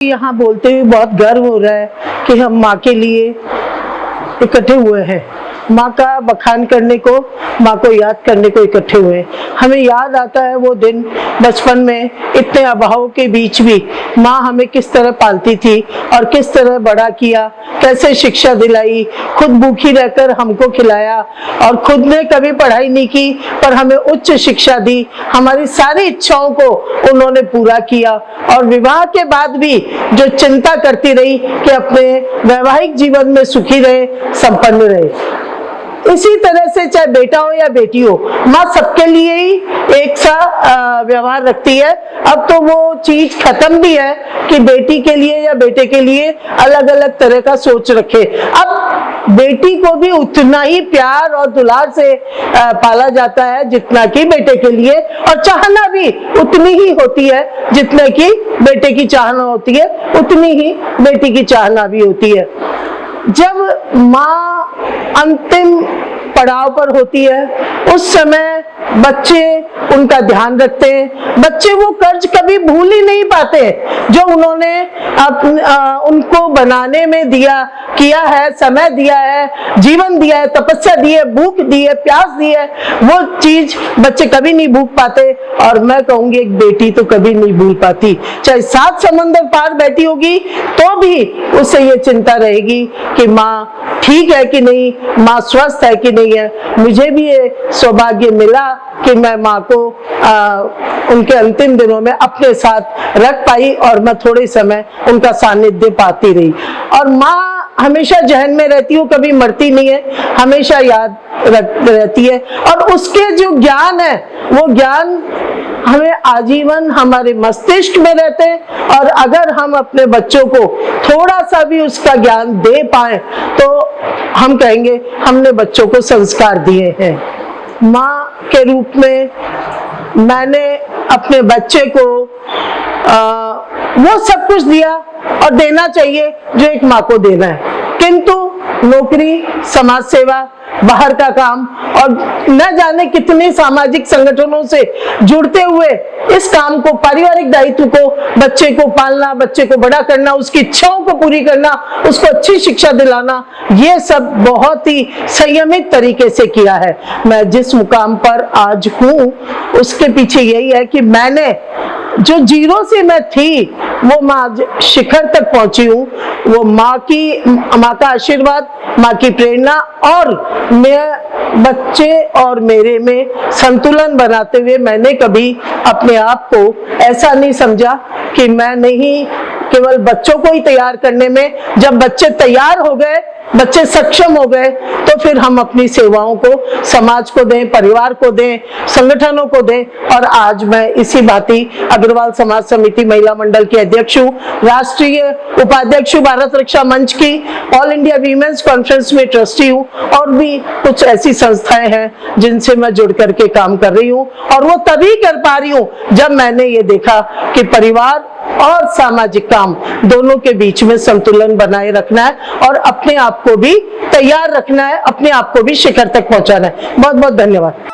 यहाँ बोलते हुए बहुत गर्व हो रहा है कि हम माँ के लिए इकट्ठे हुए हैं, माँ का बखान करने को, माँ को याद करने को इकट्ठे हुए। हमें याद आता है वो दिन बचपन में, इतने अभाव के बीच भी माँ हमें किस तरह पालती थी और किस तरह बड़ा किया, कैसे शिक्षा दिलाई, खुद भूखी रहकर हमको खिलाया और खुद ने कभी पढ़ाई नहीं की पर हमें उच्च शिक्षा दी। हमारी सारी इच्छाओं को उन्होंने पूरा किया और विवाह के बाद भी जो चिंता करती रही कि अपने वैवाहिक जीवन में सुखी रहे, संपन्न रहे। इसी तरह से चाहे बेटा हो या बेटी हो, माँ सबके लिए ही एक सा व्यवहार रखती है। अब तो वो चीज खत्म भी है कि बेटी के लिए या बेटे के लिए अलग अलग तरह का सोच रखे। अब बेटी को भी उतना ही प्यार और दुलार से पाला जाता है जितना कि बेटे के लिए, और चाहना भी उतनी ही होती है जितने कि बेटे की चाहना होती है, उतनी ही बेटी की चाहना भी होती है। जब माँ अंतिम पड़ाव पर होती है उस समय बच्चे उनका ध्यान रखते हैं। बच्चे वो कर्ज कभी भूल ही नहीं पाते जो उन्होंने उनको बनाने में किया है, समय दिया है, जीवन दिया है, तपस्या दी है, भूख दी है, प्यास दी है, वो चीज बच्चे कभी नहीं भूल पाते। और मैं कहूंगी एक बेटी तो कभी नहीं भूल पाती, चाहे 7 समंदर पार बैठी होगी तो भी उसे ये चिंता रहेगी कि माँ ठीक है कि नहीं, माँ स्वस्थ है कि नहीं है। मुझे भी ये सौभाग्य मिला कि मैं माँ को उनके अंतिम दिनों में अपने साथ रख पाई और मैं थोड़े समय उनका सानिध्य पाती रही। और माँ हमेशा जहन में रहती है, कभी मरती नहीं है, हमेशा याद रहती है। और उसके जो ज्ञान है वो ज्ञान हमें आजीवन हमारे मस्तिष्क में रहते हैं। और अगर हम अपने बच्चों को थोड़ा सा भी उसका ज्ञान दे पाए तो हम कहेंगे हमने बच्चों को संस्कार दिए हैं। माँ के रूप में मैंने अपने बच्चे को वो सब कुछ दिया और देना चाहिए जो एक माँ को देना है, किंतु नौकरी, समाज सेवा, बाहर का काम और न जाने कितने सामाजिक संगठनों से जुड़ते हुए इस काम को, पारिवारिक दायित्व को, बच्चे को पालना, बच्चे को बड़ा करना, उसकी इच्छाओं को पूरी करना, उसको अच्छी शिक्षा दिलाना, ये सब बहुत ही संयमित तरीके से किया है। मैं जिस मुकाम पर आज हूँ उसके पीछे यही है कि मैंने जो जीरो से मैं थी वो माँ आज शिखर तक पहुंची हूँ। वो माँ का आशीर्वाद, माँ की प्रेरणा और मैं बच्चे और मेरे में संतुलन बनाते हुए मैंने कभी अपने आप को ऐसा नहीं समझा कि मैं नहीं केवल बच्चों को ही तैयार करने में, जब बच्चे तैयार हो गए, बच्चे सक्षम हो गए तो फिर हम अपनी सेवाओं को समाज को दें, परिवार को दें, संगठनों को दें। और आज मैं इसी भांति अग्रवाल समाज समिति महिला मंडल की अध्यक्ष हूँ, राष्ट्रीय उपाध्यक्ष हूँ, भारत रक्षा मंच की ऑल इंडिया वीमेंस कॉन्फ्रेंस में ट्रस्टी हूँ और भी कुछ ऐसी संस्थाएं हैं जिनसे मैं जुड़ करके काम कर रही हूँ। और वो तभी कर पा रही हूँ जब मैंने ये देखा कि परिवार और सामाजिक काम दोनों के बीच में संतुलन बनाए रखना है और अपने आप को भी तैयार रखना है, अपने आप को भी शिखर तक पहुंचाना है। बहुत बहुत धन्यवाद।